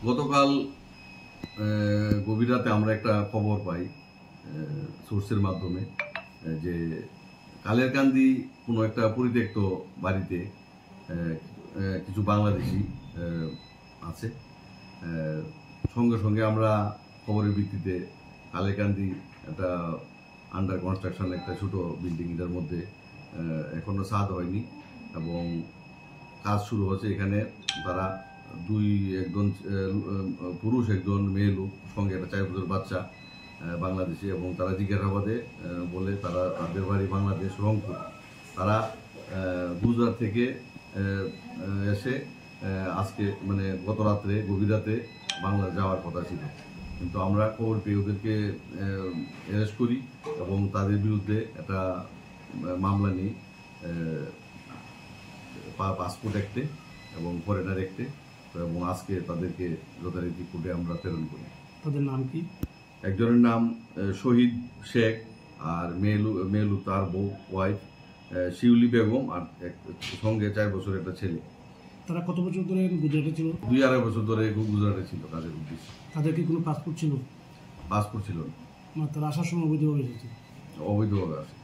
গতকাল গভীর রাতে আমরা একটা খবর পাই সোর্সের মাধ্যমে যে কালেরকান্দি কোনো একটা পরিত্যক্ত বাড়িতে কিছু বাংলাদেশি আছে। সঙ্গে সঙ্গে আমরা খবরের ভিত্তিতে কালেরকান্দি একটা আন্ডার কনস্ট্রাকশন একটা ছোট বিল্ডিং, এটার মধ্যে এখনো ছাদ হয়নি এবং কাজ শুরু হচ্ছে। এখানে তারা একজন পুরুষ, একজন মেয়ে লোক, সঙ্গে একটা 4 বছর বাচ্চা বাংলাদেশি, এবং তারা জিজ্ঞাসাবাদে বলে তাদের বাড়ি বাংলাদেশ রংপুর। তারা গুজরাট থেকে এসে আজকে গত রাত্রে গভীর রাতে বাংলা যাওয়ার কথা ছিল, কিন্তু আমরা খবর পেয়ে ওদেরকে অ্যারেস্ট করি এবং তাদের বিরুদ্ধে একটা মামলা নিই পাসপোর্ট অ্যাক্টে এবং ফরেনার অ্যাক্টে, এবং আজকে তাদেরকে যথারীতি কোর্টে আমরা প্রেরণ করি। তাদের নাম কি? একজনের নাম শহীদ শেখ, আর মেয়েলু তার বউ ওয়াইফ শিউলি বেগম, আর সঙ্গে 4 বছর একটা ছেলে। তারা কত বছর ধরে গুজরাটে ছিল? 2-2.5 বছর ধরে গুজরাটে ছিল কাজের উদ্দেশ্যে। তাদের কি কোনো পাসপোর্ট ছিল? পাসপোর্ট ছিল না। তারা আসার সময় অবৈধভাবে এসেছে? অবৈধভাবে আসে।